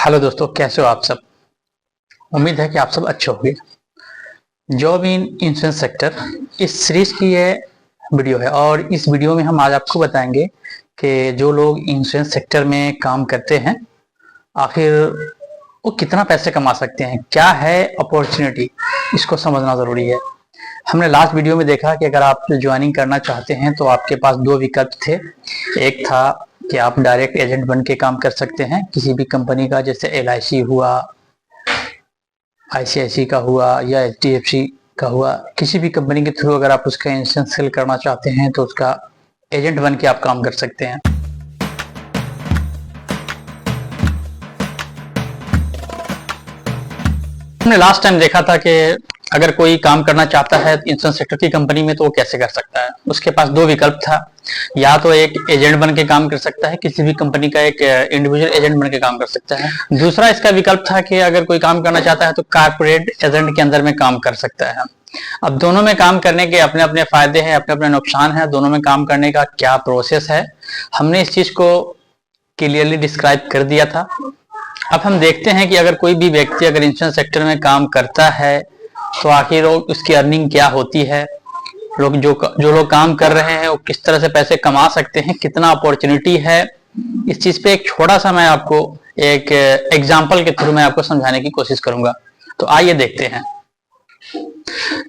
Hello दोस्तों, कैसे हो आप सब। उम्मीद है कि आप सब अच्छे होंगे। जॉब इन इंश्योरेंस सेक्टर इस सीरीज की ये वीडियो है और इस वीडियो में हम आज आपको बताएंगे कि जो लोग इंश्योरेंस सेक्टर में काम करते हैं आखिर वो कितना पैसे कमा सकते हैं, क्या है अपॉर्चुनिटी, इसको समझना ज़रूरी है। हमने लास्ट वीडियो में देखा कि अगर आप ज्वाइनिंग करना चाहते हैं तो आपके पास दो विकल्प थे। एक था कि आप डायरेक्ट एजेंट बन के काम कर सकते हैं किसी भी कंपनी का, जैसे LIC हुआ, ICICI का हुआ या HDFC का हुआ। किसी भी कंपनी के थ्रू अगर आप उसका इंश्योरेंस सेल करना चाहते हैं तो उसका एजेंट बन के आप काम कर सकते हैं। हमने लास्ट टाइम देखा था कि अगर कोई काम करना चाहता है इंश्योरेंस सेक्टर की कंपनी में तो वो कैसे कर सकता है। उसके पास दो विकल्प था, या तो एक एजेंट बन के काम कर सकता है, किसी भी कंपनी का एक इंडिविजुअल एजेंट बन के काम कर सकता है। दूसरा इसका विकल्प था कि अगर कोई काम करना चाहता है तो कारपोरेट एजेंट के अंदर में काम कर सकता है। अब दोनों में काम करने के अपने अपने फायदे हैं, अपने अपने नुकसान हैं। दोनों में काम करने का क्या प्रोसेस है, हमने इस चीज को क्लियरली डिस्क्राइब कर दिया था। अब हम देखते हैं कि अगर कोई भी व्यक्ति अगर इंश्योरेंस सेक्टर में काम करता है तो आखिर उसकी अर्निंग क्या होती है, लोग जो लोग काम कर रहे हैं वो किस तरह से पैसे कमा सकते हैं, कितना अपॉर्चुनिटी है। इस चीज पे एक छोटा सा मैं आपको एक एग्जांपल के थ्रू मैं आपको समझाने की कोशिश करूंगा। तो आइए देखते हैं।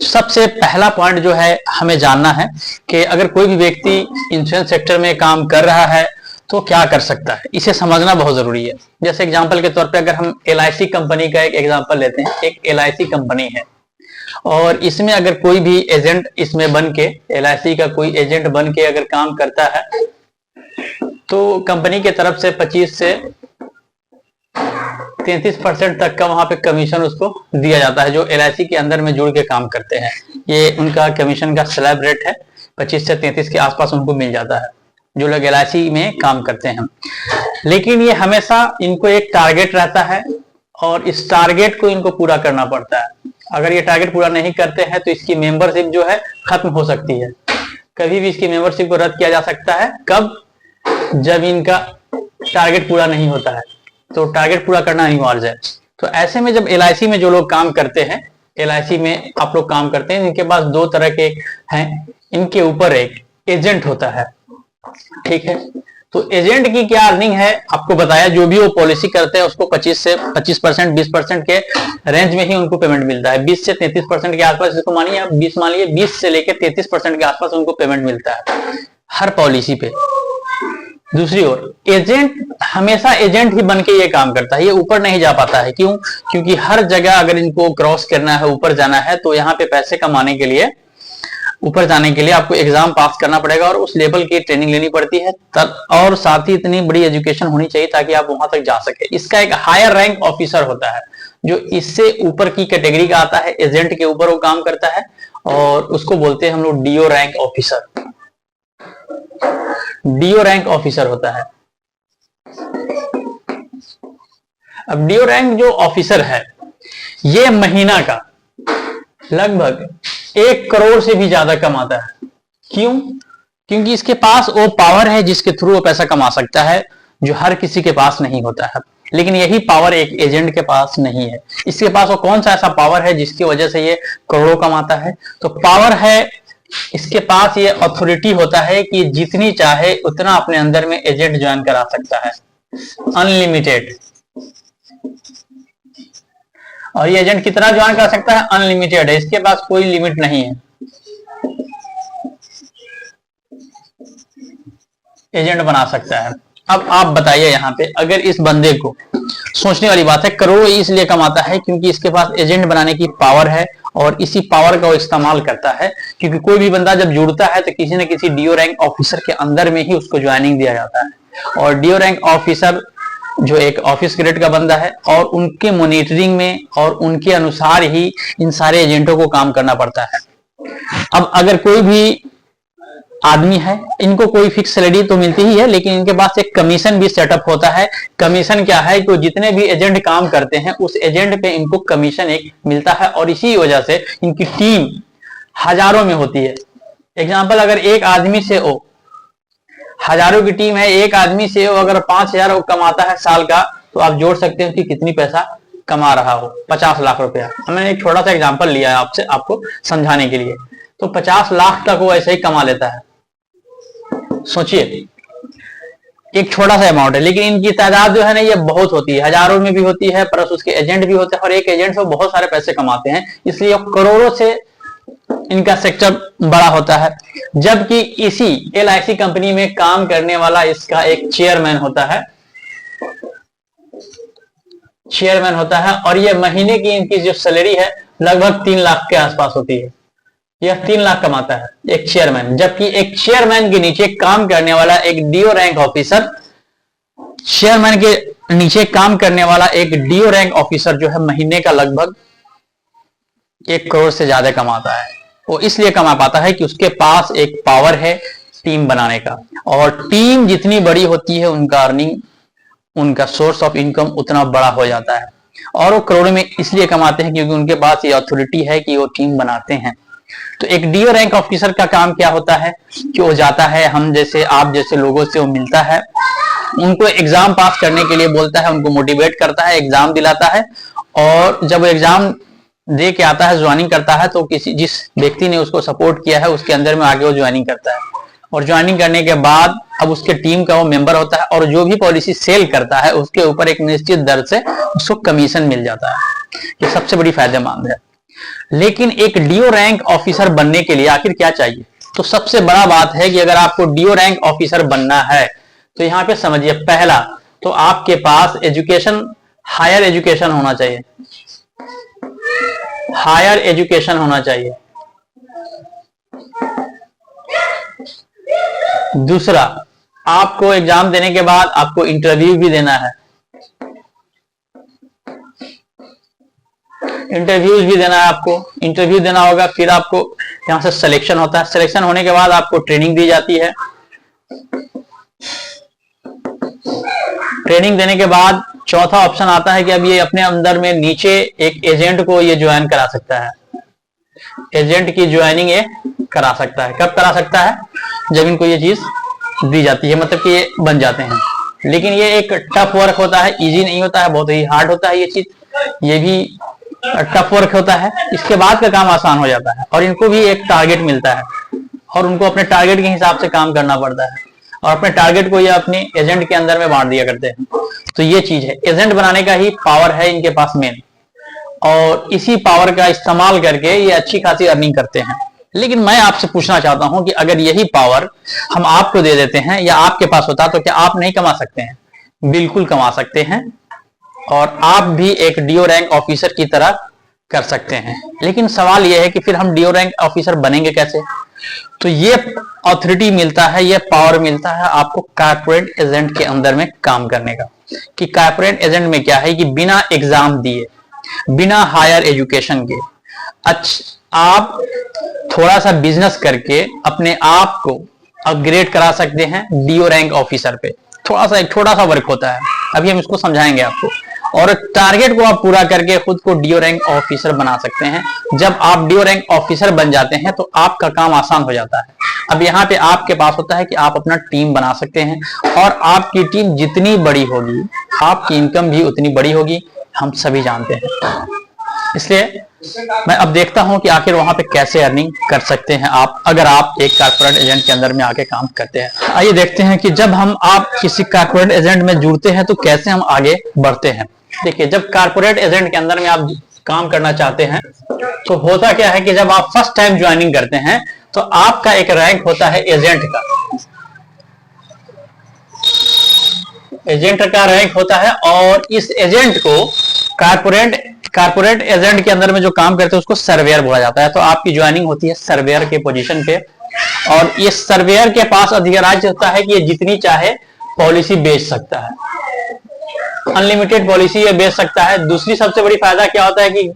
सबसे पहला पॉइंट जो है हमें जानना है कि अगर कोई भी व्यक्ति इंश्योरेंस सेक्टर में काम कर रहा है तो क्या कर सकता है, इसे समझना बहुत जरूरी है। जैसे एग्जांपल के तौर पे अगर हम LIC कंपनी का एक एग्जांपल लेते हैं। एक LIC कंपनी है और इसमें अगर कोई भी एजेंट इसमें बन के, LIC का कोई एजेंट बन के अगर काम करता है तो कंपनी के तरफ से 25 से 33% तक का वहां पे कमीशन उसको दिया जाता है। जो LIC के अंदर में जुड़ के काम करते हैं, ये उनका कमीशन का स्लैब रेट है। 25 से 33 के आसपास उनको मिल जाता है जो लोग LIC में काम करते हैं। लेकिन ये हमेशा इनको एक टारगेट रहता है और इस टारगेट को इनको पूरा करना पड़ता है। अगर ये टारगेट पूरा नहीं करते हैं तो इसकी मेंबरशिप जो है खत्म हो सकती है। कभी भी इसकी मेंबरशिप को रद्द किया जा सकता है। कब? जब इनका टारगेट पूरा नहीं होता है, तो टारगेट पूरा करना अनिवार्य है। तो ऐसे में जब LIC में जो लोग काम करते हैं, LIC में आप लोग काम करते हैं, इनके पास दो तरह के हैं। इनके ऊपर एक एजेंट होता है, ठीक है। तो एजेंट की क्या अर्निंग है आपको बताया। जो भी वो पॉलिसी करते हैं उसको 25% 20% के रेंज में ही उनको पेमेंट मिलता है। 20 से 33% के आसपास, इसको मानिए 20 मान लीजिए, 20 से लेकर 33% के आसपास उनको पेमेंट मिलता है हर पॉलिसी पे। दूसरी ओर एजेंट हमेशा एजेंट ही बन के ये काम करता है, ये ऊपर नहीं जा पाता है। क्यों? क्योंकि हर जगह अगर इनको क्रॉस करना है, ऊपर जाना है, तो यहाँ पे पैसे कमाने के लिए, ऊपर जाने के लिए आपको एग्जाम पास करना पड़ेगा और उस लेवल की ट्रेनिंग लेनी पड़ती है तब, और साथ ही इतनी बड़ी एजुकेशन होनी चाहिए ताकि आप वहां तक जा सके। इसका एक हायर रैंक ऑफिसर होता है जो इससे ऊपर की कैटेगरी का आता है, एजेंट के ऊपर वो काम करता है और उसको बोलते हैं हम लोग DO rank officer. DO rank officer होता है। अब DO रैंक जो ऑफिसर है ये महीना का लगभग 1 करोड़ से भी ज्यादा कमाता है। क्यों? क्योंकि इसके पास वो पावर है जिसके थ्रू वो पैसा कमा सकता है, जो हर किसी के पास नहीं होता है। लेकिन यही पावर एक एजेंट के पास नहीं है। इसके पास वो कौन सा ऐसा पावर है जिसकी वजह से ये करोड़ों कमाता है? तो पावर है, इसके पास ये अथॉरिटी होता है कि जितनी चाहे उतना अपने अंदर में एजेंट ज्वाइन करा सकता है, अनलिमिटेड। और ये एजेंट कितना ज्वाइन कर सकता है? अनलिमिटेड है, इसके पास कोई लिमिट नहीं है। एजेंट बना सकता है। अब आप बताइए यहाँ पे, अगर इस बंदे को, सोचने वाली बात है, करोड़ इसलिए कमाता है क्योंकि इसके पास एजेंट बनाने की पावर है और इसी पावर का वो इस्तेमाल करता है। क्योंकि कोई भी बंदा जब जुड़ता है तो किसी न किसी DO रैंक ऑफिसर के अंदर में ही उसको ज्वाइनिंग दिया जाता है। और DO रैंक ऑफिसर जो एक ऑफिस ग्रेड का बंदा है और उनके मॉनिटरिंग में और उनके अनुसार ही इन सारे एजेंटों को काम करना पड़ता है। अब अगर कोई भी आदमी है, इनको कोई फिक्स सैलरी तो मिलती ही है, लेकिन इनके पास एक कमीशन भी सेटअप होता है। कमीशन क्या है? कि जितने भी एजेंट काम करते हैं उस एजेंट पे इनको कमीशन एक मिलता है और इसी वजह से इनकी टीम हजारों में होती है। एग्जाम्पल, अगर एक आदमी से हो, हजारों की टीम है, एक आदमी से वो अगर 5,000 कमाता है साल का, तो आप जोड़ सकते हो कि कितनी पैसा कमा रहा हो। 50 लाख रुपया, मैंने एक छोटा सा एग्जांपल लिया है आपसे, आपको समझाने के लिए। तो 50 लाख तक वो ऐसे ही कमा लेता है। सोचिए, एक छोटा सा अमाउंट है, लेकिन इनकी तादाद जो है ना ये बहुत होती है, हजारों में भी होती है, प्लस उसके एजेंट भी होते हैं, और एक एजेंट से बहुत सारे पैसे कमाते हैं, इसलिए करोड़ों से इनका सेक्टर बड़ा होता है। जबकि इसी LIC कंपनी में काम करने वाला इसका एक चेयरमैन होता है, और ये महीने की इनकी जो सैलरी है लगभग 3 लाख के आसपास होती है। यह 3 लाख कमाता है एक चेयरमैन, जबकि एक चेयरमैन के नीचे काम करने वाला एक DO रैंक ऑफिसर, चेयरमैन के नीचे काम करने वाला एक DO रैंक ऑफिसर जो है महीने का लगभग 1 करोड़ से ज्यादा कमाता है। वो इसलिए कमा पाता है कि उसके पास एक पावर है टीम बनाने का, और टीम जितनी बड़ी होती है उनका अर्निंग, उनका सोर्स ऑफ इनकम उतना बड़ा हो जाता है। और वो करोड़ों में इसलिए कमाते हैं क्योंकि उनके पास ये अथॉरिटी है कि वो टीम बनाते हैं। तो एक DO रैंक ऑफिसर का काम क्या होता है कि वो जाता है, हम जैसे आप जैसे लोगों से वो मिलता है, उनको एग्जाम पास करने के लिए बोलता है, उनको मोटिवेट करता है, एग्जाम दिलाता है, और जब वो एग्जाम दे के आता है, ज्वाइनिंग करता है, तो जिस व्यक्ति ने उसको सपोर्ट किया है उसके अंदर में आगे वो ज्वाइनिंग करता है, और ज्वाइनिंग करने के बाद अब उसके टीम का वो मेंबर होता है, और जो भी पॉलिसी सेल करता है उसके ऊपर एक निश्चित दर से उसको कमीशन मिल जाता है। ये सबसे बड़ी फायदेमंद है। लेकिन एक DO रैंक ऑफिसर बनने के लिए आखिर क्या चाहिए? तो सबसे बड़ा बात है कि अगर आपको DO रैंक ऑफिसर बनना है तो यहां पे समझिए, पहला तो आपके पास एजुकेशन, हायर एजुकेशन होना चाहिए, हायर एजुकेशन होना चाहिए। दूसरा, आपको एग्जाम देने के बाद आपको इंटरव्यू भी देना है, इंटरव्यूज भी देना है, आपको इंटरव्यू देना होगा, फिर आपको यहां से सिलेक्शन होता है, सिलेक्शन होने के बाद आपको ट्रेनिंग दी जाती है, ट्रेनिंग देने के बाद चौथा ऑप्शन आता है कि अब ये अपने अंदर में नीचे एक एजेंट को ये ज्वाइन करा सकता है, एजेंट की ज्वाइनिंग ये करा सकता है। कब करा सकता है? जब इनको ये चीज दी जाती है, मतलब कि ये बन जाते हैं। लेकिन ये एक टफ वर्क होता है, इजी नहीं होता है, बहुत ही हार्ड होता है ये चीज, ये भी टफ वर्क होता है। इसके बाद का काम आसान हो जाता है, और इनको भी एक टारगेट मिलता है, और उनको अपने टारगेट के हिसाब से काम करना पड़ता है, और अपने टारगेट को ये अपने एजेंट के अंदर में बांट दिया करते हैं। तो ये चीज है, एजेंट बनाने का ही पावर है इनके पास मेन, और इसी पावर का इस्तेमाल करके ये अच्छी खासी अर्निंग करते हैं। लेकिन मैं आपसे पूछना चाहता हूं कि अगर यही पावर हम आपको दे देते हैं या आपके पास होता तो क्या आप नहीं कमा सकते हैं? बिल्कुल कमा सकते हैं, और आप भी एक DO रैंक ऑफिसर की तरह कर सकते हैं। लेकिन सवाल यह है कि फिर हम DO रैंक ऑफिसर बनेंगे कैसे? तो ये अथॉरिटी मिलता है, ये पावर मिलता है आपको कॉर्पोरेट एजेंट के अंदर में काम करने का। कि कॉर्पोरेट एजेंट में क्या है कि बिना एग्जाम दिए, बिना हायर एजुकेशन के, आप थोड़ा सा बिजनेस करके अपने आप को अपग्रेड करा सकते हैं DO रैंक ऑफिसर पे। थोड़ा सा, एक छोटा सा वर्क होता है, अभी हम इसको समझाएंगे आपको, और टारगेट को आप पूरा करके खुद को DO रैंक ऑफिसर बना सकते हैं। जब आप DO रैंक ऑफिसर बन जाते हैं तो आपका काम आसान हो जाता है। अब यहाँ पे आपके पास होता है कि आप अपना टीम बना सकते हैं, और आपकी टीम जितनी बड़ी होगी आपकी इनकम भी उतनी बड़ी होगी, हम सभी जानते हैं। इसलिए मैं अब देखता हूं कि आखिर वहां पे कैसे अर्निंग कर सकते हैं आप, अगर आप एक कॉर्पोरेट एजेंट के अंदर में आके काम करते हैं। आइए देखते हैं कि जब आप किसी कॉर्पोरेट एजेंट में जुड़ते हैं तो कैसे हम आगे बढ़ते हैं। देखिए, जब कॉर्पोरेट एजेंट के अंदर में आप काम करना चाहते हैं तो होता क्या है कि जब आप फर्स्ट टाइम ज्वाइनिंग करते हैं तो आपका एक रैंक होता है एजेंट का, एजेंट का रैंक होता है, और इस एजेंट को कॉर्पोरेट एजेंट के अंदर में जो काम करते हैं उसको सर्वेयर बोला जाता है। तो आपकी ज्वाइनिंग होती है सर्वेयर के पोजीशन पे, और ये सर्वेयर के पास अधिकार होता है कि ये जितनी चाहे पॉलिसी बेच सकता है, अनलिमिटेड पॉलिसी ये बेच सकता है। दूसरी सबसे बड़ी फायदा क्या होता है कि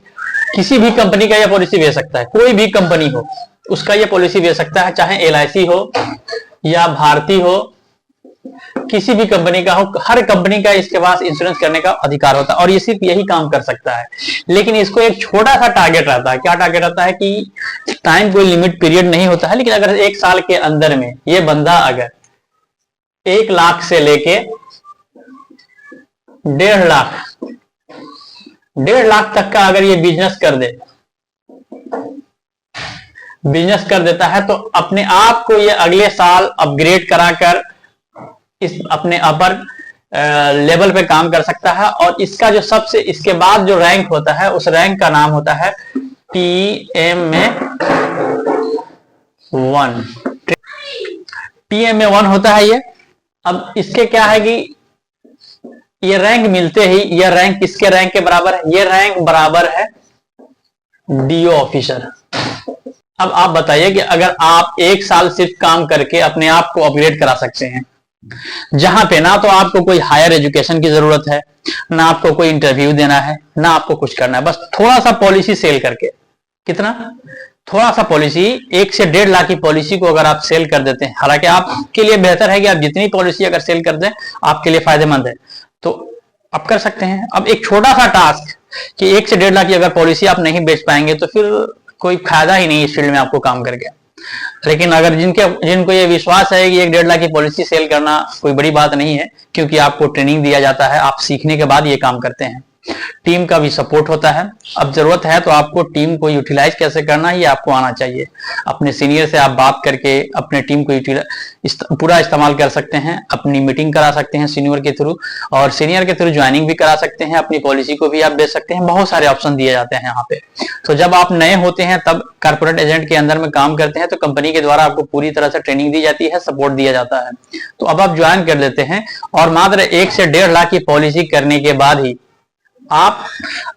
किसी भी कंपनी का ये पॉलिसी बेच सकता है, कोई भी कंपनी हो उसका ये पॉलिसी बेच सकता है, चाहे LIC हो या भारती हो, किसी भी कंपनी का हो, हर कंपनी का इसके पास इंश्योरेंस करने का अधिकार होता है, और ये सिर्फ यही काम कर सकता है। लेकिन इसको एक छोटा सा टारगेट रहता है। क्या टारगेट रहता है कि टाइम कोई लिमिट पीरियड नहीं होता है, लेकिन अगर 1 साल के अंदर में ये बंदा अगर 1 लाख से लेके 1.5 लाख, 1.5 लाख तक का अगर ये बिजनेस कर देता है तो अपने आप को ये अगले साल अपग्रेड कराकर इस अपने अपर लेवल पे काम कर सकता है। और इसका जो सबसे इसके बाद जो रैंक होता है उस रैंक का नाम होता है PMA1। PMA1 होता है ये। अब इसके क्या है कि ये रैंक मिलते ही ये रैंक किसके रैंक के बराबर है? ये रैंक बराबर है DO ऑफिसर। अब आप बताइए कि अगर आप 1 साल सिर्फ काम करके अपने आप को अपग्रेड करा सकते हैं, जहां पे ना तो आपको कोई हायर एजुकेशन की जरूरत है, ना आपको कोई इंटरव्यू देना है, ना आपको कुछ करना है, बस थोड़ा सा पॉलिसी सेल करके, कितना थोड़ा सा पॉलिसी 1 से 1.5 लाख की पॉलिसी को अगर आप सेल कर देते हैं, हालांकि आपके लिए बेहतर है कि आप जितनी पॉलिसी अगर सेल कर दें आपके लिए फायदेमंद है, तो आप कर सकते हैं। अब एक छोटा सा टास्क कि 1 से 1.5 लाख की अगर पॉलिसी आप नहीं बेच पाएंगे तो फिर कोई फायदा ही नहीं इस फील्ड में आपको काम करके। लेकिन अगर जिनको ये विश्वास है कि 1-1.5 लाख की पॉलिसी सेल करना कोई बड़ी बात नहीं है, क्योंकि आपको ट्रेनिंग दिया जाता है, आप सीखने के बाद ये काम करते हैं, टीम का भी सपोर्ट होता है। अब जरूरत है तो आपको टीम को यूटिलाइज कैसे करना है ये आपको आना चाहिए। अपने सीनियर से आप बात करके अपने टीम को पूरा इस्तेमाल कर सकते हैं, अपनी मीटिंग करा सकते हैं सीनियर के थ्रू, और सीनियर के थ्रू ज्वाइनिंग भी करा सकते हैं, अपनी पॉलिसी को भी आप बेच सकते हैं। बहुत सारे ऑप्शन दिए जाते हैं यहाँ पे। तो जब आप नए होते हैं तब कारपोरेट एजेंट के अंदर में काम करते हैं तो कंपनी के द्वारा आपको पूरी तरह से ट्रेनिंग दी जाती है, सपोर्ट दिया जाता है। तो अब आप ज्वाइन कर लेते हैं और मात्र 1 से 1.5 लाख की पॉलिसी करने के बाद ही आप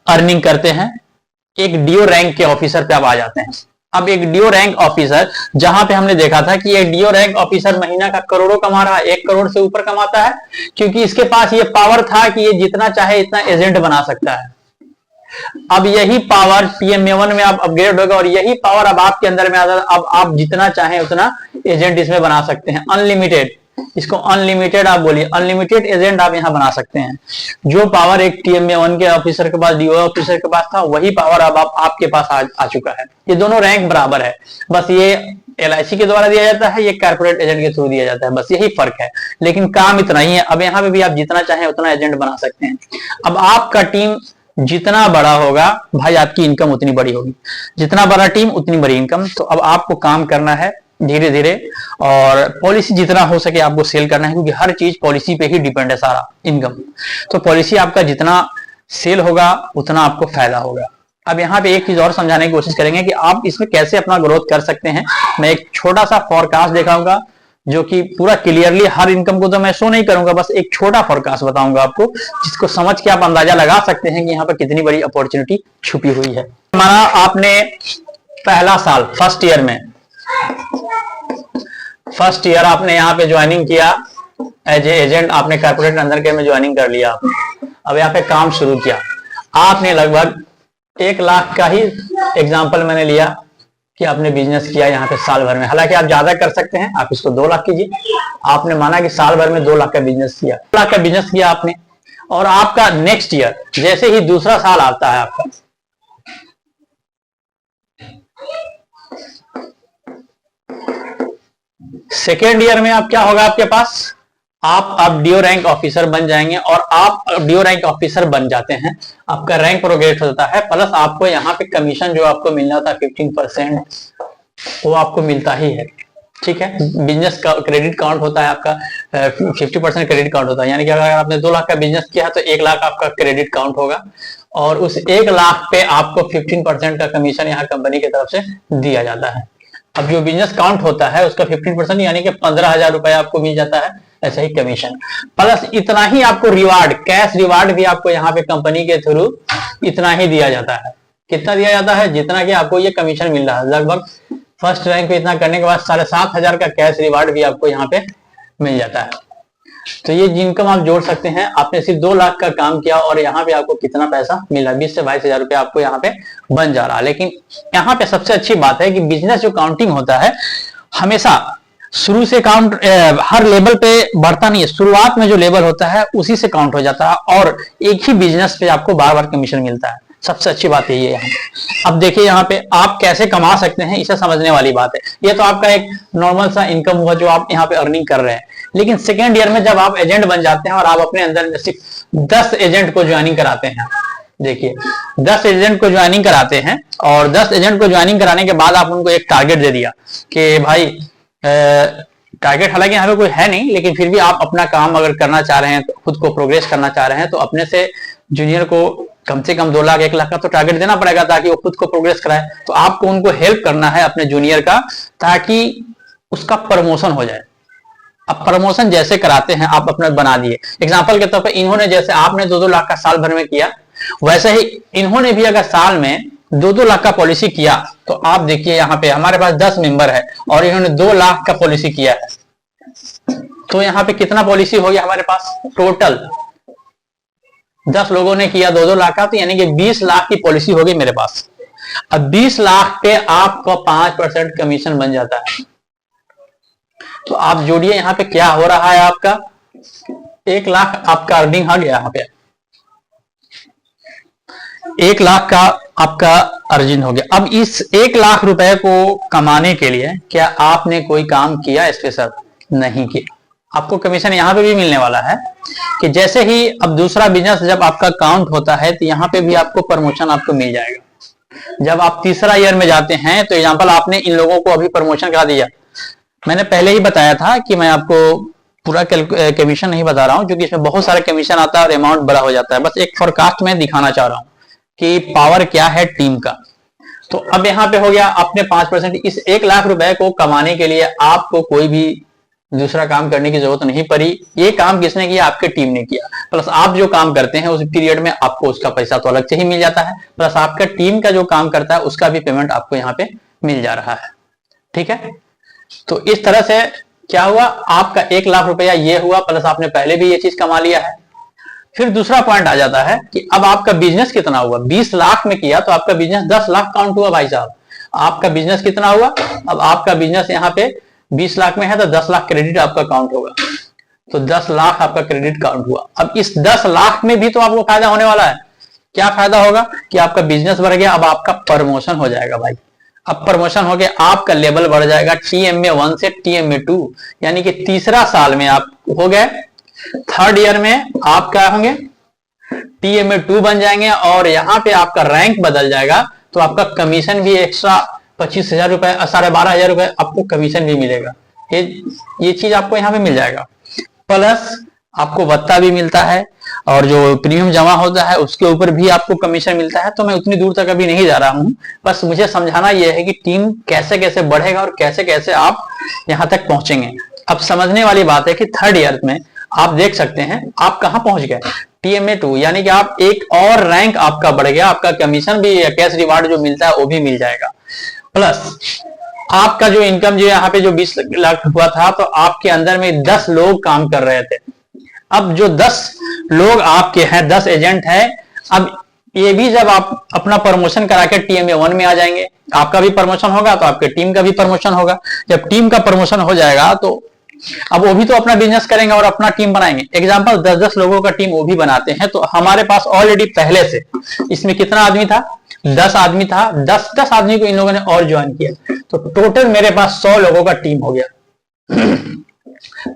अर्निंग करते हैं, एक DO रैंक के ऑफिसर पे आप आ जाते हैं। अब एक DO रैंक ऑफिसर, जहां पे हमने देखा था कि एक DO रैंक ऑफिसर महीना का करोड़ों कमा रहा है, 1 करोड़ से ऊपर कमाता है, क्योंकि इसके पास ये पावर था कि ये जितना चाहे इतना एजेंट बना सकता है। अब यही पावर PMA1 में आप अपग्रेड होगा और यही पावर अब आपके अंदर में आता है। अब आप जितना चाहें उतना एजेंट इसमें बना सकते हैं, अनलिमिटेड। इसको अनलिमिटेड आप बोलिए, अनलिमिटेड एजेंट आप यहां बना सकते हैं। जो पावर एक PMA1 के ऑफिसर के पास, DO ऑफिसर के पास था, वही पावर अब आपके पास आ चुका है। ये दोनों रैंक बराबर है, बस ये LIC के द्वारा दिया जाता है, ये कारपोरेट एजेंट के थ्रू दिया जाता है, बस यही फर्क है। लेकिन काम इतना ही है। अब यहाँ पे भी आप जितना चाहें उतना एजेंट बना सकते हैं। अब आपका टीम जितना बड़ा होगा भाई आपकी इनकम उतनी बड़ी होगी, जितना बड़ा टीम उतनी बड़ी इनकम। तो अब आपको काम करना है धीरे धीरे, और पॉलिसी जितना हो सके आपको सेल करना है, क्योंकि हर चीज पॉलिसी पे ही डिपेंड है सारा इनकम। तो पॉलिसी आपका जितना सेल होगा उतना आपको फायदा होगा। अब यहाँ पे एक चीज और समझाने की कोशिश करेंगे कि आप इसमें कैसे अपना ग्रोथ कर सकते हैं। मैं एक छोटा सा फोरकास्ट दिखाऊंगा जो कि पूरा क्लियरली, हर इनकम को तो मैं शो नहीं करूंगा, बस एक छोटा फोरकास्ट बताऊंगा आपको, जिसको समझ के आप अंदाजा लगा सकते हैं कि यहाँ पर कितनी बड़ी अपॉर्चुनिटी छुपी हुई है। हमारा आपने पहला साल फर्स्ट ईयर आपने यहाँ पे ज्वाइनिंग किया एज ए एजेंट, आपने कारपोरेट अंडर केयर में ज्वाइनिंग कर लिया आपने। अब यहाँ पे काम शुरू किया, आपने लगभग 1 लाख का ही एग्जांपल मैंने लिया कि आपने बिजनेस किया यहाँ पे साल भर में। हालांकि आप ज्यादा कर सकते हैं, आप इसको 2 लाख कीजिए। आपने माना कि साल भर में 2 लाख का बिजनेस किया, 2 लाख का बिजनेस किया आपने, और आपका नेक्स्ट ईयर जैसे ही दूसरा साल आता है आपका, सेकेंड ईयर में आप क्या होगा आपके पास, आप अब DO रैंक ऑफिसर बन जाएंगे। और आप DO रैंक ऑफिसर बन जाते हैं, आपका रैंक प्रोग्रेस होता है, प्लस आपको यहाँ पे कमीशन जो आपको मिलना था 15% वो आपको मिलता ही है। ठीक है, बिजनेस का क्रेडिट काउंट होता है आपका, 50% क्रेडिट काउंट होता है। यानी कि अगर आपने 2 लाख का बिजनेस किया है तो 1 लाख आपका क्रेडिट काउंट होगा, और उस 1 लाख पे आपको 15% का कमीशन यहाँ कंपनी की तरफ से दिया जाता है। अब जो बिजनेस काउंट होता है उसका 15% यानी कि 15,000 रुपए आपको मिल जाता है, ऐसा ही कमीशन। प्लस इतना ही आपको रिवार्ड, कैश रिवार्ड भी आपको यहाँ पे कंपनी के थ्रू इतना ही दिया जाता है। कितना दिया जाता है? जितना कि आपको ये कमीशन मिल रहा है। लगभग फर्स्ट रैंक पे इतना करने के बाद 7,500 का कैश रिवार्ड भी आपको यहाँ पे मिल जाता है। तो ये इनकम आप जोड़ सकते हैं। आपने सिर्फ 2 लाख का काम किया और यहाँ पे आपको कितना पैसा मिला, 20 से 22,000 रुपए आपको यहाँ पे बन जा रहा है। लेकिन यहाँ पे सबसे अच्छी बात है कि बिजनेस जो काउंटिंग होता है हमेशा शुरू से काउंट हर लेवल पे बढ़ता नहीं है, शुरुआत में जो लेवल होता है उसी से काउंट हो जाता है, और एक ही बिजनेस पे आपको बार बार कमीशन मिलता है। सबसे अच्छी बात यही है यहाँ पे। अब देखिए यहाँ पे आप कैसे कमा सकते हैं, इसे समझने वाली बात है। ये तो आपका एक नॉर्मल सा इनकम हुआ जो आप यहाँ पे अर्निंग कर रहे हैं। लेकिन सेकेंड ईयर में जब आप एजेंट बन जाते हैं और आप अपने अंदर में सिर्फ 10 एजेंट को ज्वाइनिंग कराते हैं, देखिए 10 एजेंट को ज्वाइनिंग कराते हैं और 10 एजेंट को ज्वाइनिंग कराने के बाद आप उनको एक टारगेट दे दिया कि भाई टारगेट हालांकि यहाँ पे कोई है नहीं, लेकिन फिर भी आप अपना काम अगर करना चाह रहे हैं, तो खुद को प्रोग्रेस करना चाह रहे हैं, तो अपने से जूनियर को कम से कम 2 लाख 1 लाख का तो टारगेट देना पड़ेगा ताकि वो खुद को प्रोग्रेस कराए। तो आपको उनको हेल्प करना है अपने जूनियर का, ताकि उसका प्रमोशन हो जाए। अब प्रमोशन जैसे कराते हैं आप अपना बना दिए, एग्जाम्पल के तौर पर इन्होंने जैसे आपने 2-2 लाख का साल भर में किया, वैसे ही इन्होंने भी अगर साल में 2-2 लाख का पॉलिसी किया, तो आप देखिए यहाँ पे हमारे पास 10 मेंबर है और इन्होंने 2 लाख का पॉलिसी किया है, तो यहाँ पे कितना पॉलिसी हो गया हमारे पास टोटल? 10 लोगों ने किया 2-2 लाख का, तो यानी कि 20 लाख की पॉलिसी हो गई मेरे पास। अब 20 लाख पे आपका 5% कमीशन बन जाता है। तो आप जोड़िए यहाँ पे क्या हो रहा है, आपका 1 लाख आपका अर्निंग आ गया यहाँ पे, 1 लाख का आपका अर्जिन हो गया। अब इस 1 लाख रुपए को कमाने के लिए क्या आपने कोई काम किया स्पेशल? नहीं किया। आपको कमीशन यहाँ पे भी मिलने वाला है कि जैसे ही अब दूसरा बिजनेस जब आपका काउंट होता है तो यहाँ पे भी आपको प्रमोशन आपको मिल जाएगा। जब आप तीसरा ईयर में जाते हैं तो एग्जाम्पल आपने इन लोगों को अभी प्रमोशन करा दिया, मैंने पहले ही बताया था कि मैं आपको पूरा कमीशन नहीं बता रहा हूं क्योंकि इसमें बहुत सारे कमीशन आता है और अमाउंट बड़ा हो जाता है, बस एक फोरकास्ट में दिखाना चाह रहा हूं कि पावर क्या है टीम का। तो अब यहाँ पे हो गया आपने 5%। इस 1 लाख रुपए को कमाने के लिए आपको कोई भी दूसरा काम करने की जरूरत नहीं पड़ी। ये काम किसने किया? आपके टीम ने किया। प्लस आप जो काम करते हैं उस पीरियड में आपको उसका पैसा तो अलग से ही मिल जाता है, प्लस आपका टीम का जो काम करता है उसका भी पेमेंट आपको यहाँ पे मिल जा रहा है। ठीक है, तो इस तरह से क्या हुआ, आपका 1 लाख रुपया ये हुआ, प्लस आपने पहले भी ये चीज कमा लिया है। फिर दूसरा पॉइंट आ जाता है कि अब आपका बिजनेस कितना हुआ। 20 लाख में किया तो आपका बिजनेस 10 लाख काउंट हुआ भाई साहब। आपका बिजनेस कितना हुआ? अब आपका बिजनेस यहाँ पे 20 लाख में है तो 10 लाख क्रेडिट आपका काउंट होगा, तो 10 लाख आपका क्रेडिट काउंट हुआ। अब इस 10 लाख में भी तो आपको फायदा होने वाला है। क्या फायदा होगा कि आपका बिजनेस बढ़ गया, अब आपका प्रमोशन हो जाएगा भाई। अब प्रमोशन हो गया, आपका लेवल बढ़ जाएगा TMA 1 से TMA 2, यानी कि तीसरा साल में आप हो गए, थर्ड ईयर में आप क्या होंगे? TMA 2 बन जाएंगे और यहाँ पे आपका रैंक बदल जाएगा, तो आपका कमीशन भी एक्स्ट्रा 25,000 रुपए 12,500 रुपए आपको कमीशन भी मिलेगा। ये चीज आपको यहाँ पे मिल जाएगा, प्लस आपको भत्ता भी मिलता है और जो प्रीमियम जमा होता है उसके ऊपर भी आपको कमीशन मिलता है। तो मैं उतनी दूर तक अभी नहीं जा रहा हूं, बस मुझे समझाना यह है कि टीम कैसे कैसे बढ़ेगा और कैसे कैसे आप यहां तक पहुंचेंगे। अब समझने वाली बात है कि थर्ड ईयर में आप देख सकते हैं आप कहां पहुंच गए, TMA 2, यानी कि आप एक और रैंक आपका बढ़ गया, आपका कमीशन भी या कैश रिवार्ड जो मिलता है वो भी मिल जाएगा। प्लस आपका जो इनकम जो यहाँ पे जो 20 लाख हुआ था, तो आपके अंदर में 10 लोग काम कर रहे थे। अब जो 10 लोग आपके हैं, 10 एजेंट हैं, अब ये भी जब आप अपना प्रमोशन करा के TMA 1 में आ जाएंगे, आपका भी प्रमोशन होगा तो आपके टीम का भी प्रमोशन होगा। जब टीम का प्रमोशन हो जाएगा तो अब वो भी तो अपना बिजनेस करेंगे और अपना टीम बनाएंगे। एग्जांपल 10-10 लोगों का टीम वो भी बनाते हैं, तो हमारे पास ऑलरेडी पहले से इसमें कितना आदमी था? 10 आदमी था। 10 आदमी को इन लोगों ने और ज्वाइन किया, तो टोटल मेरे पास 100 लोगों का टीम हो गया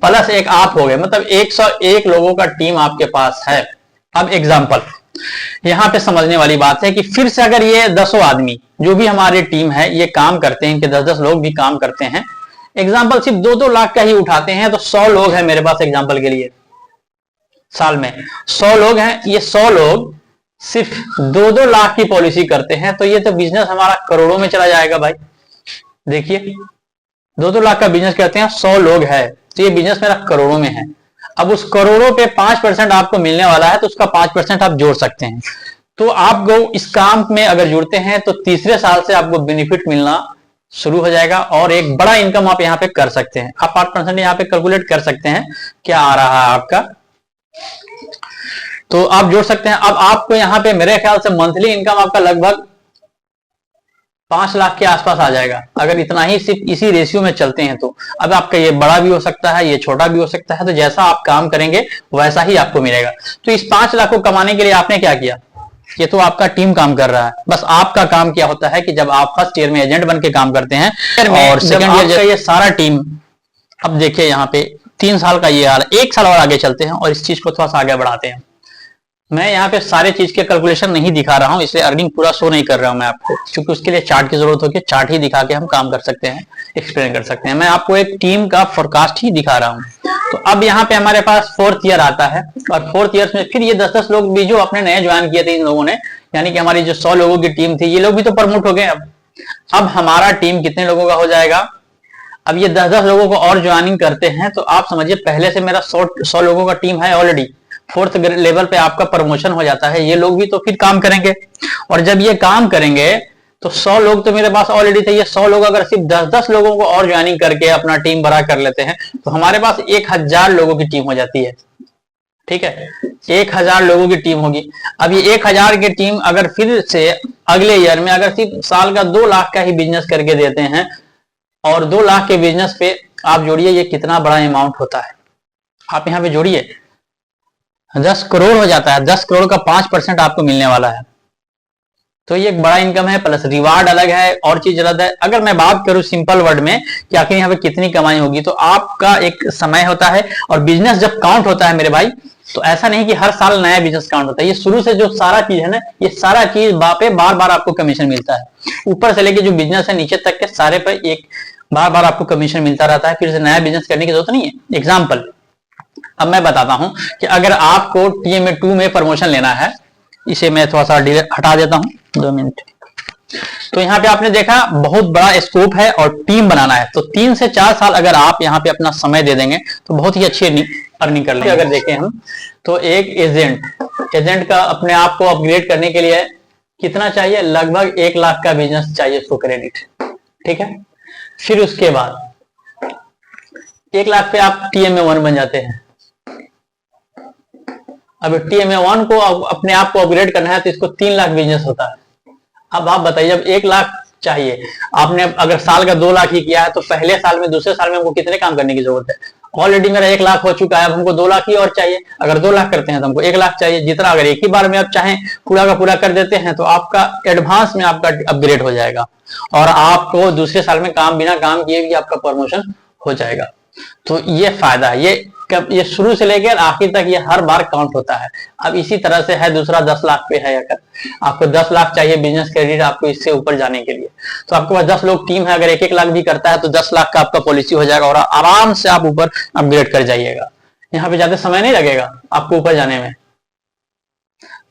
प्लस एक आप हो गए, मतलब 101 लोगों का टीम आपके पास है। अब एग्जांपल यहां पे समझने वाली बात है कि फिर से अगर ये 10 आदमी जो भी हमारी टीम है ये काम करते हैं, कि 10-10 लोग भी काम करते हैं, एग्जांपल सिर्फ 2-2 लाख का ही उठाते हैं, तो 100 लोग हैं मेरे पास एग्जांपल के लिए, साल में 100 लोग हैं। ये 100 लोग सिर्फ 2-2 लाख की पॉलिसी करते हैं, तो ये तो बिजनेस हमारा करोड़ों में चला जाएगा भाई। देखिए 2-2 लाख का बिजनेस करते हैं, 100 लोग है, तो ये बिजनेस मेरा करोड़ों में है। अब उस करोड़ों पे 5% आपको मिलने वाला है, तो उसका 5% आप जोड़ सकते हैं। तो आपको इस काम में अगर जुड़ते हैं तो तीसरे साल से आपको बेनिफिट मिलना शुरू हो जाएगा और एक बड़ा इनकम आप यहाँ पे कर सकते हैं। आप 5% यहाँ पे कैलकुलेट कर सकते हैं क्या आ रहा है आपका, तो आप जोड़ सकते हैं। अब आपको यहाँ पे मेरे ख्याल से मंथली इनकम आपका लगभग 5 लाख के आसपास आ जाएगा, अगर इतना ही सिर्फ इसी रेशियो में चलते हैं तो। अब आपका ये बड़ा भी हो सकता है, ये छोटा भी हो सकता है, तो जैसा आप काम करेंगे वैसा ही आपको मिलेगा। तो इस 5 लाख को कमाने के लिए आपने क्या किया? ये तो आपका टीम काम कर रहा है, बस आपका काम क्या होता है कि जब आप फर्स्ट ईयर में एजेंट बन के काम करते हैं और सेकंड ईयर ये सारा टीम, अब देखिए यहाँ पे 3 साल का ये हाल, 1 साल और आगे चलते हैं और इस चीज को थोड़ा सा आगे बढ़ाते हैं। मैं यहाँ पे सारे चीज के कैलकुलेशन नहीं दिखा रहा हूँ, इसलिए अर्निंग पूरा शो नहीं कर रहा हूँ मैं आपको, क्योंकि उसके लिए चार्ट की जरूरत होगी। चार्ट ही दिखा के हम काम कर सकते हैं, एक्सप्लेन कर सकते हैं। मैं आपको एक टीम का फोरकास्ट ही दिखा रहा हूँ। तो अब यहाँ पे हमारे पास 4th ईयर आता है और 4th ईयर में फिर ये 10-10 लोग भी जो अपने नए ज्वाइन किए थे इन लोगों ने, यानी कि हमारी जो 100 लोगों की टीम थी, ये लोग भी तो प्रमोट हो गए। अब हमारा टीम कितने लोगों का हो जाएगा? अब ये 10-10 लोगों को और ज्वाइनिंग करते हैं तो आप समझिए पहले से मेरा 100 लोगों का टीम है ऑलरेडी। 4th लेवल पे आपका प्रमोशन हो जाता है, ये लोग भी तो फिर काम करेंगे और जब ये काम करेंगे तो 100 लोग तो मेरे पास ऑलरेडी थे। ये 100 लोग अगर सिर्फ 10-10 लोगों को और ज्वाइनिंग करके अपना टीम बड़ा कर लेते हैं तो हमारे पास 1000 लोगों की टीम हो जाती है। ठीक है, 1000 लोगों की टीम होगी। अब ये 1000 की टीम अगर फिर से अगले ईयर में अगर सिर्फ साल का 2 लाख का ही बिजनेस करके देते हैं और 2 लाख के बिजनेस पे आप जोड़िए ये कितना बड़ा अमाउंट होता है। आप यहाँ पे जोड़िए 10 करोड़ हो जाता है। 10 करोड़ का 5% आपको मिलने वाला है, तो ये एक बड़ा इनकम है, प्लस रिवार्ड अलग है और चीज अलग है। अगर मैं बात करूं सिंपल वर्ड में कि आखिर यहाँ पे कितनी कमाई होगी, तो आपका एक समय होता है और बिजनेस जब काउंट होता है मेरे भाई, तो ऐसा नहीं कि हर साल नया बिजनेस काउंट होता है। ये शुरू से जो सारा चीज है ना, ये सारा चीज पे बार बार आपको कमीशन मिलता है। ऊपर से लेके जो बिजनेस है नीचे तक के सारे पे एक बार बार आपको कमीशन मिलता रहता है, फिर से नया बिजनेस करने की जरूरत नहीं है। एग्जाम्पल अब मैं बताता हूं कि अगर आपको TMA 2 में प्रमोशन लेना है, इसे मैं थोड़ा सा हटा देता हूं 2 मिनट। तो यहाँ पे आपने देखा बहुत बड़ा स्कोप है और टीम बनाना है, तो 3 से 4 साल अगर आप यहाँ पे अपना समय दे देंगे तो बहुत ही अच्छी अर्निंग कर लेंगे। अगर देखें हम तो एक एजेंट का अपने आप को अपग्रेड करने के लिए कितना चाहिए? लगभग 1 लाख का बिजनेस चाहिए उसको क्रेडिट। ठीक है, फिर उसके बाद 1 लाख पे आप TMA 1 बन जाते हैं। अब TMA 1 को अपने आप को अपग्रेड करना है तो इसको 3 लाख बिजनेस होता है। अब आप बताइए, जब 1 लाख चाहिए, आपने अगर साल का 2 लाख ही किया है तो पहले साल में दूसरे साल में हमको कितने काम करने की जरूरत है? ऑलरेडी मेरा 1 लाख हो चुका है, अब हमको 2 लाख ही और चाहिए। अगर 2 लाख करते हैं तो हमको 1 लाख चाहिए। जितना अगर एक ही बार में आप चाहें पूरा का पूरा कर देते हैं तो आपका एडवांस में आपका अपग्रेड हो जाएगा और आपको दूसरे साल में काम बिना काम किए भी आपका प्रमोशन हो जाएगा। तो ये फायदा है, ये शुरू से लेकर आखिर तक ये हर बार काउंट होता है। अब इसी तरह से है दूसरा 10 लाख पे है, अगर आपको 10 लाख चाहिए बिजनेस क्रेडिट आपको इससे ऊपर जाने के लिए, तो आपके पास 10 लोग टीम है, अगर 1-1 लाख भी करता है तो 10 लाख का आपका पॉलिसी हो जाएगा और आराम से आप ऊपर अपग्रेड कर जाइएगा। यहाँ पे ज्यादा समय नहीं लगेगा आपको ऊपर जाने में।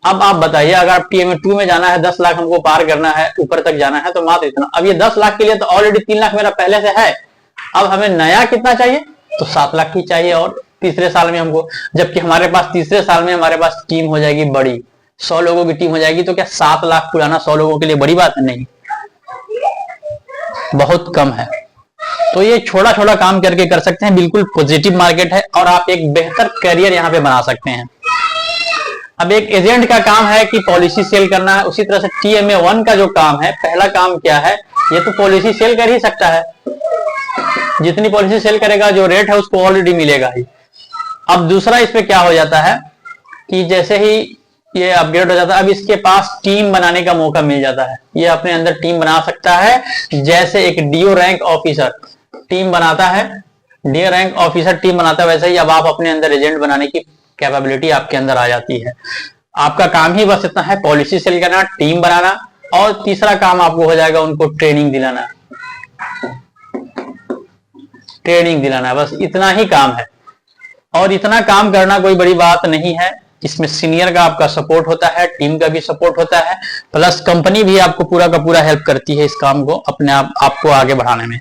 अब आप बताइए, अगर आप TMA 2 में जाना है, 10 लाख हमको पार करना है, ऊपर तक जाना है, तो मात्र इतना। अब ये 10 लाख के लिए तो ऑलरेडी 3 लाख मेरा पहले से है। अब हमें नया कितना चाहिए? तो 7 लाख की चाहिए और तीसरे साल में हमको, जबकि हमारे पास तीसरे साल में हमारे पास टीम हो जाएगी बड़ी, 100 लोगों की टीम हो जाएगी। तो क्या 7 लाख पुराना 100 लोगों के लिए बड़ी बात है? नहीं, बहुत कम है। तो ये छोटा छोटा काम करके कर सकते हैं, बिल्कुल पॉजिटिव मार्केट है और आप एक बेहतर करियर यहाँ पे बना सकते हैं। अब एक एजेंट का काम है कि पॉलिसी सेल करना है, उसी तरह से TMA 1 का जो काम है, पहला काम क्या है? ये तो पॉलिसी सेल कर ही सकता है, जितनी पॉलिसी सेल करेगा जो रेट है उसको ऑलरेडी मिलेगा ही। अब दूसरा इस पे क्या हो जाता है कि जैसे ही ये अपग्रेड हो जाता है, अब इसके पास टीम बनाने का मौका मिल जाता है। ये अपने अंदर टीम बना सकता है, जैसे एक DO रैंक ऑफिसर टीम बनाता है, DO रैंक ऑफिसर टीम बनाता है, वैसे ही अब आप अपने अंदर एजेंट बनाने की कैपेबिलिटी आपके अंदर आ जाती है। आपका काम ही बस इतना है, पॉलिसी सेल करना, टीम बनाना और तीसरा काम आपको हो जाएगा उनको ट्रेनिंग दिलाना। बस इतना ही काम है और इतना काम करना कोई बड़ी बात नहीं है। इसमें सीनियर का आपका सपोर्ट होता है, टीम का भी सपोर्ट होता है, प्लस कंपनी भी आपको पूरा का पूरा हेल्प करती है इस काम को अपने आपको आगे बढ़ाने में,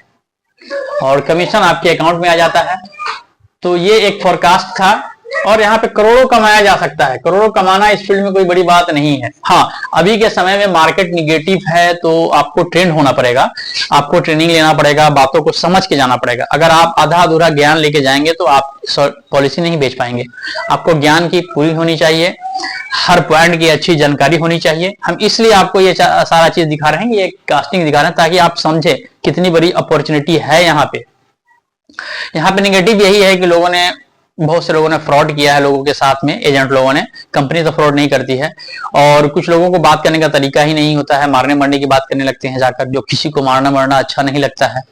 और कमीशन आपके अकाउंट में आ जाता है। तो ये एक फोरकास्ट था और यहाँ पे करोड़ों कमाया जा सकता है। करोड़ों कमाना इस फील्ड में कोई बड़ी बात नहीं है। हाँ, अभी के समय में मार्केट निगेटिव है तो आपको ट्रेंड होना पड़ेगा, आपको ट्रेनिंग लेना पड़ेगा, बातों को समझ के जाना पड़ेगा। अगर आप आधा अधूरा ज्ञान लेके जाएंगे तो आप पॉलिसी नहीं बेच पाएंगे। आपको ज्ञान की पूरी होनी चाहिए, हर पॉइंट की अच्छी जानकारी होनी चाहिए। हम इसलिए आपको ये सारा चीज दिखा रहे हैं, ये कास्टिंग दिखा रहे हैं ताकि आप समझे कितनी बड़ी अपॉर्चुनिटी है यहाँ पे। यहाँ पे निगेटिव यही है कि बहुत से लोगों ने फ्रॉड किया है लोगों के साथ में, एजेंट लोगों ने। कंपनी तो फ्रॉड नहीं करती है और कुछ लोगों को बात करने का तरीका ही नहीं होता है, मारने मरने की बात करने लगते हैं जाकर, जो किसी को मारना मरना अच्छा नहीं लगता है।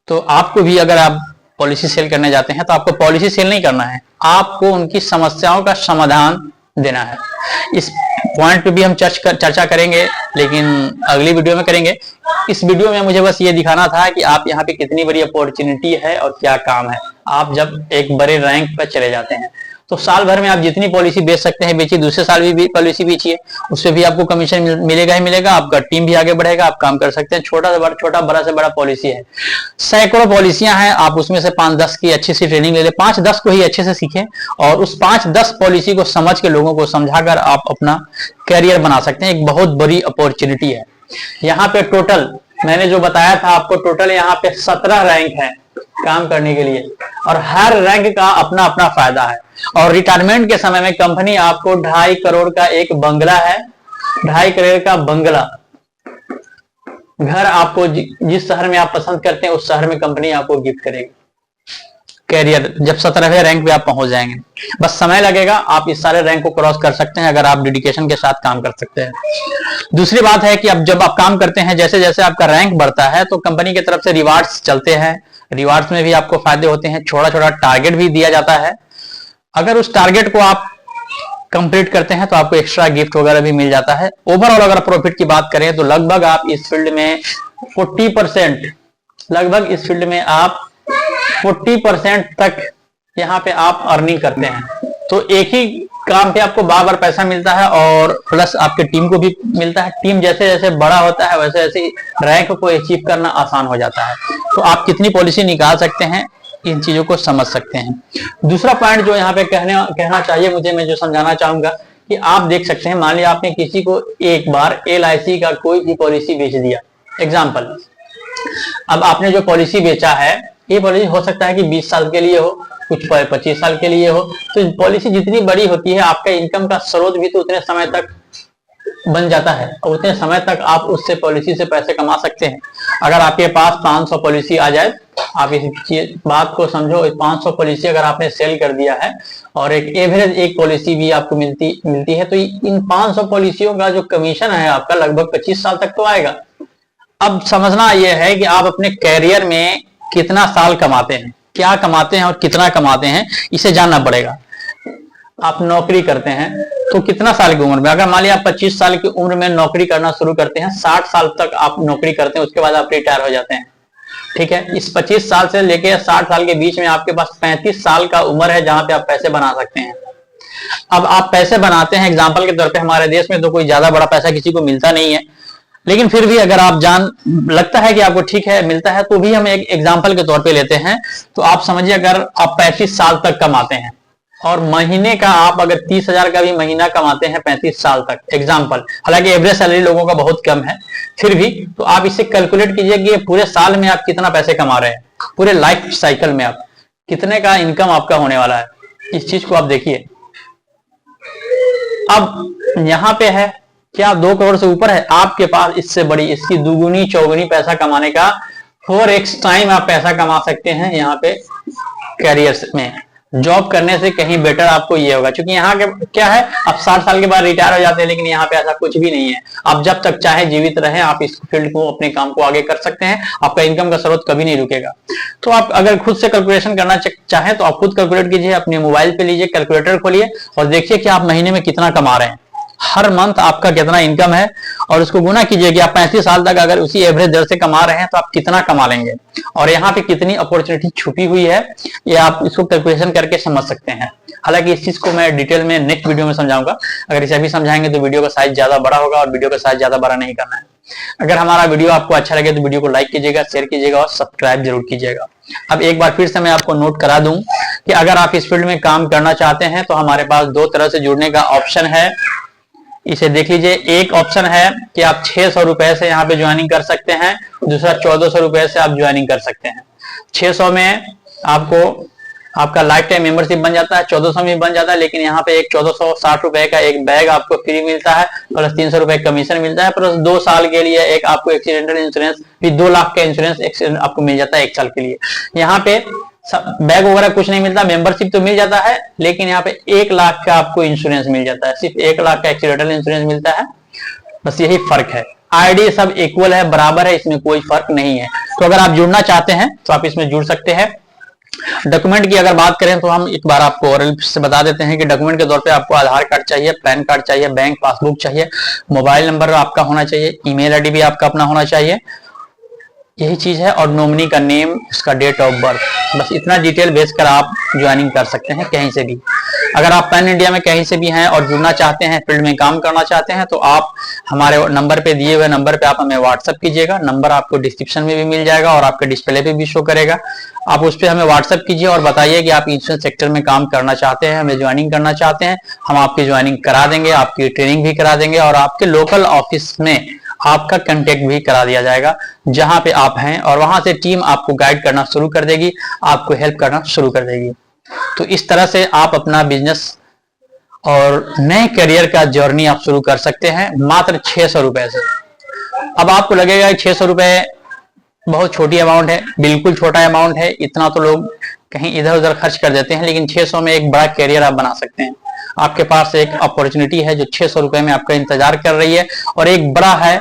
तो आपको भी अगर आप पॉलिसी सेल करने जाते हैं तो आपको पॉलिसी सेल नहीं करना है, आपको उनकी समस्याओं का समाधान देना है। इस पॉइंट पे भी हम चर्चा करेंगे, लेकिन अगली वीडियो में करेंगे। इस वीडियो में मुझे बस ये दिखाना था कि आप यहाँ पे कितनी बड़ी अपॉर्चुनिटी है और क्या काम है। आप जब एक बड़े रैंक पर चले जाते हैं तो साल भर में आप जितनी पॉलिसी बेच सकते हैं बेचिए, दूसरे साल भी पॉलिसी बेचिए, उससे भी आपको कमीशन मिलेगा ही मिलेगा, आपका टीम भी आगे बढ़ेगा, आप काम कर सकते हैं। छोटा बड़ा से बड़ा पॉलिसी है, सैकड़ों पॉलिसियां हैं, आप उसमें से 5-10 की अच्छी सी ट्रेनिंग ले ले, 5-10 को ही अच्छे से सीखें और उस 5-10 पॉलिसी को समझ के लोगों को समझाकर आप अपना करियर बना सकते हैं। एक बहुत बड़ी अपॉर्चुनिटी है। यहाँ पे टोटल मैंने जो बताया था आपको, टोटल यहाँ पे 17 रैंक है काम करने के लिए और हर रैंक का अपना अपना फायदा है। और रिटायरमेंट के समय में कंपनी आपको 2.5 करोड़ का एक बंगला है, 2.5 करोड़ का बंगला घर आपको जिस शहर में आप पसंद करते हैं उस शहर में कंपनी आपको गिफ्ट करेगी। कैरियर जब 17वें रैंक पे आप पहुंच जाएंगे, बस समय लगेगा, आप इस सारे रैंक को क्रॉस कर सकते हैं अगर आप डेडिकेशन के साथ काम कर सकते हैं। दूसरी बात है कि अब जब आप काम करते हैं, जैसे जैसे आपका रैंक बढ़ता है तो कंपनी की तरफ से रिवार्ड्स चलते हैं, रिवार्ड्स में भी आपको फायदे होते हैं, छोटा छोटा टारगेट भी दिया जाता है। अगर उस टारगेट को आप कंप्लीट करते हैं तो आपको एक्स्ट्रा गिफ्ट वगैरह भी मिल जाता है। ओवरऑल अगर प्रॉफिट की बात करें तो लगभग आप इस फील्ड में 40%, लगभग इस फील्ड में आप 40% तक यहाँ पे आप अर्निंग करते हैं। तो एक ही काम पे आपको बार बार पैसा मिलता है और प्लस आपके टीम को भी मिलता है। टीम जैसे जैसे बड़ा होता है वैसे वैसे रैंक को अचीव करना आसान हो जाता है। तो आप कितनी पॉलिसी निकाल सकते हैं, इन चीजों को समझ सकते हैं। दूसरा पॉइंट जो यहाँ पे कहना चाहिए मुझे, मैं जो समझाना चाहूंगा कि आप देख सकते हैं, मान लिया आपने किसी को एक बार LIC का कोई भी पॉलिसी बेच दिया, एग्जाम्पल। अब आपने जो पॉलिसी बेचा है, ये पॉलिसी हो सकता है कि 20 साल के लिए हो, कुछ 25 साल के लिए हो। तो पॉलिसी जितनी बड़ी होती है आपका इनकम का स्रोत भी तो उतने समय तक बन जाता है और उतने समय तक आप उससे पॉलिसी से पैसे कमा सकते हैं। अगर आपके पास 500 पॉलिसी आ जाए, आप इस बात को समझो, 500 पॉलिसी अगर आपने सेल कर दिया है और एक एवरेज एक पॉलिसी भी आपको मिलती है, तो इन 500 पॉलिसियों का जो कमीशन है आपका लगभग 25 साल तक तो आएगा। अब समझना यह है कि आप अपने कैरियर में कितना साल कमाते हैं, क्या कमाते हैं और कितना कमाते हैं, इसे जानना पड़ेगा। आप नौकरी करते हैं तो कितना साल की उम्र में, अगर मान लिया आप 25 साल की उम्र में नौकरी करना शुरू करते हैं, 60 साल तक आप नौकरी करते हैं, उसके बाद आप रिटायर हो जाते हैं, ठीक है। इस 25 साल से लेके 60 साल के बीच में आपके पास 35 साल का उम्र है जहां पे आप पैसे बना सकते हैं। अब आप पैसे बनाते हैं, एग्जाम्पल के तौर पे हमारे देश में तो कोई ज्यादा बड़ा पैसा किसी को मिलता नहीं है, लेकिन फिर भी अगर आप लगता है कि आपको ठीक है मिलता है, तो भी हम एक एग्जाम्पल के तौर पे लेते हैं। तो आप समझिए अगर आप 35 साल तक कमाते हैं और महीने का आप अगर 30,000 का भी महीना कमाते हैं 35 साल तक, एग्जाम्पल, हालांकि एवरेज सैलरी लोगों का बहुत कम है, फिर भी तो आप इसे कैलकुलेट कीजिए कि पूरे साल में आप कितना पैसे कमा रहे हैं, पूरे लाइफ साइकिल में आप कितने का इनकम आपका होने वाला है, इस चीज को आप देखिए। अब यहां पे है क्या 2 करोड़ से ऊपर है आपके पास, इससे बड़ी, इसकी दुगुनी चौगुनी पैसा कमाने का 4x टाइम आप पैसा कमा सकते हैं यहाँ पे कैरियर में। जॉब करने से कहीं बेटर आपको ये होगा, क्योंकि यहाँ के क्या है, आप 60 साल के बाद रिटायर हो जाते हैं, लेकिन यहाँ पे ऐसा कुछ भी नहीं है। आप जब तक चाहे जीवित रहें, आप इस फील्ड को, अपने काम को आगे कर सकते हैं, आपका इनकम का स्रोत कभी नहीं रुकेगा। तो आप अगर खुद से कैलकुलेशन करना चाहें तो आप खुद कैलकुलेट कीजिए, अपने मोबाइल पे लीजिए, कैलकुलेटर खोलिए और देखिए कि आप महीने में कितना कमा रहे हैं, हर मंथ आपका कितना इनकम है और उसको गुना कीजिए कि आप 35 साल तक अगर उसी एवरेज दर से कमा रहे हैं तो आप कितना कमा लेंगे और यहाँ पे कितनी अपॉर्चुनिटी छुपी हुई है, ये आप इसको कैलकुलेशन करके समझ सकते हैं। हालांकि इस चीज को मैं डिटेल में नेक्स्ट वीडियो में समझाऊंगा। अगर इसे अभी समझाएंगे तो वीडियो का साइज ज्यादा बड़ा होगा और वीडियो का साइज ज्यादा बड़ा नहीं करना है। अगर हमारा वीडियो आपको अच्छा लगे तो वीडियो को लाइक कीजिएगा, शेयर कीजिएगा और सब्सक्राइब जरूर कीजिएगा। अब एक बार फिर से मैं आपको नोट करा दूं कि अगर आप इस फील्ड में काम करना चाहते हैं तो हमारे पास 2 तरह से जुड़ने का ऑप्शन है, इसे देख लीजिए। एक ऑप्शन है कि आप 600 रुपए से यहाँ पे ज्वाइनिंग कर सकते हैं, दूसरा 1400 रुपए से आप ज्वाइनिंग कर सकते हैं। 600 में आपको आपका लाइफ टाइम मेंबरशिप बन जाता है, 1400 में बन जाता है, लेकिन यहाँ पे एक 1460 रुपए का एक बैग आपको फ्री मिलता है, प्लस 300 रुपए कमीशन मिलता है, प्लस 2 साल के लिए एक आपको एक्सीडेंटल इंश्योरेंस, फिर 2 लाख का इंश्योरेंस आपको मिल जाता है 1 साल के लिए। यहाँ पे बैग वगैरह कुछ नहीं मिलता, मेंबरशिप तो मिल जाता है, लेकिन यहाँ पे 1 लाख का आपको इंश्योरेंस मिल जाता है, सिर्फ 1 लाख का एक्सीडेंटल इंश्योरेंस मिलता है, बस यही फर्क है। आईडी सब इक्वल है, बराबर है, इसमें कोई फर्क नहीं है। तो अगर आप जुड़ना चाहते हैं तो आप इसमें जुड़ सकते हैं। डॉक्यूमेंट की अगर बात करें तो हम एक बार आपको ओरल से बता देते हैं कि डॉक्यूमेंट के तौर पे आपको आधार कार्ड चाहिए, पैन कार्ड चाहिए, बैंक पासबुक चाहिए, मोबाइल नंबर आपका होना चाहिए, ईमेल आईडी भी आपका अपना होना चाहिए, यही चीज है। और नॉमिनी का नेम, उसका डेट ऑफ बर्थ, बस इतना डिटेल भेजकर आप ज्वाइनिंग कर सकते हैं कहीं से भी। अगर आप पैन इंडिया में कहीं से भी हैं और जुड़ना चाहते हैं, फील्ड में काम करना चाहते हैं, तो आप हमारे नंबर पे, दिए हुए नंबर पे आप हमें व्हाट्सएप कीजिएगा। नंबर आपको डिस्क्रिप्शन में भी मिल जाएगा और आपके डिस्प्ले पे भी शो करेगा। आप उस पर हमें व्हाट्सएप कीजिए और बताइए कि आप इंश्योरेंस सेक्टर में काम करना चाहते हैं, हमें ज्वाइनिंग करना चाहते हैं। हम आपकी ज्वाइनिंग करा देंगे, आपकी ट्रेनिंग भी करा देंगे और आपके लोकल ऑफिस में आपका कांटेक्ट भी करा दिया जाएगा जहां पे आप हैं, और वहां से टीम आपको गाइड करना शुरू कर देगी, आपको हेल्प करना शुरू कर देगी। तो इस तरह से आप अपना बिजनेस और नए करियर का जर्नी आप शुरू कर सकते हैं मात्र 600 रुपए से। अब आपको लगेगा 600 रुपए बहुत छोटी अमाउंट है, बिल्कुल छोटा अमाउंट है, इतना तो लोग कहीं इधर उधर खर्च कर देते हैं, लेकिन 600 में एक बड़ा करियर आप बना सकते हैं। आपके पास एक अपॉर्चुनिटी है जो 600 रुपए में आपका इंतजार कर रही है, और एक बड़ा है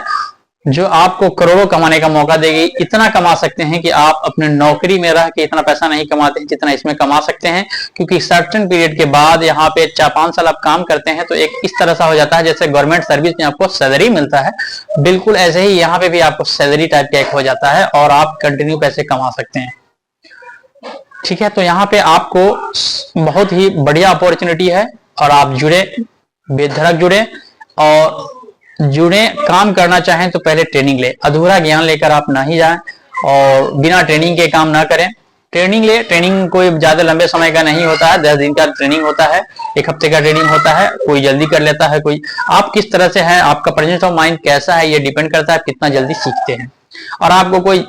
जो आपको करोड़ों कमाने का मौका देगी। इतना कमा सकते हैं कि आप अपने नौकरी में रह के इतना पैसा नहीं कमाते हैं जितना इसमें कमा सकते हैं, क्योंकि सर्टेन पीरियड के बाद यहाँ पे 4-5 साल आप काम करते हैं तो एक इस तरह सा हो जाता है जैसे गवर्नमेंट सर्विस में आपको सैलरी मिलता है, बिल्कुल ऐसे ही यहाँ पे भी आपको सैलरी टाइप का एक हो जाता है और आप कंटिन्यू पैसे कमा सकते हैं। ठीक है, तो यहाँ पे आपको बहुत ही बढ़िया अपॉर्चुनिटी है और आप जुड़े, बेधड़क जुड़े, और जुड़े। काम करना चाहें तो पहले ट्रेनिंग ले, अधूरा ज्ञान लेकर आप ना ही जाएं और बिना ट्रेनिंग के काम ना करें। ट्रेनिंग ले, ट्रेनिंग कोई ज्यादा लंबे समय का नहीं होता है, 10 दिन का ट्रेनिंग होता है, 1 हफ्ते का ट्रेनिंग होता है, कोई जल्दी कर लेता है, कोई आप किस तरह से है, आपका प्रेजेंस ऑफ माइंड कैसा है, ये डिपेंड करता है आप कितना जल्दी सीखते हैं। और आपको कोई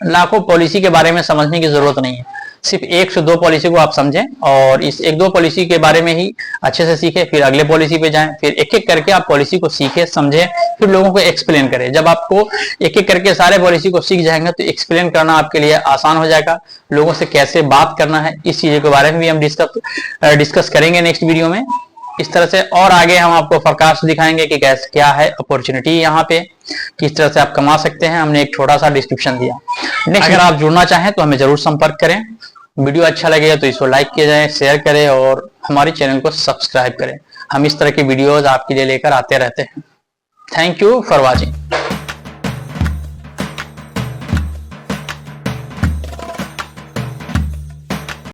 लाखों पॉलिसी के बारे में समझने की जरूरत नहीं है, सिर्फ 1 से 2 पॉलिसी को आप समझें और इस 1-2 पॉलिसी के बारे में ही अच्छे से सीखें, फिर अगले पॉलिसी पे जाएं, फिर एक एक करके आप पॉलिसी को सीखें, समझें, फिर लोगों को एक्सप्लेन करें। जब आपको एक एक करके सारे पॉलिसी को सीख जाएंगे तो एक्सप्लेन करना आपके लिए आसान हो जाएगा। लोगों से कैसे बात करना है, इस चीज के बारे में भी हम डिस्कस करेंगे नेक्स्ट वीडियो में। इस तरह से और आगे हम आपको फोरकास्ट दिखाएंगे कि कैसे क्या है अपॉर्चुनिटी यहाँ पे, किस तरह से आप कमा सकते हैं। हमने एक छोटा सा डिस्क्रिप्शन दिया। नेक्स्ट अगर आप जुड़ना चाहें तो हमें जरूर संपर्क करें। वीडियो अच्छा लगेगा तो इसको लाइक किया जाए, शेयर करें और हमारे चैनल को सब्सक्राइब करें। हम इस तरह की वीडियोज आपके लिए लेकर आते रहते हैं। Thank you for watching.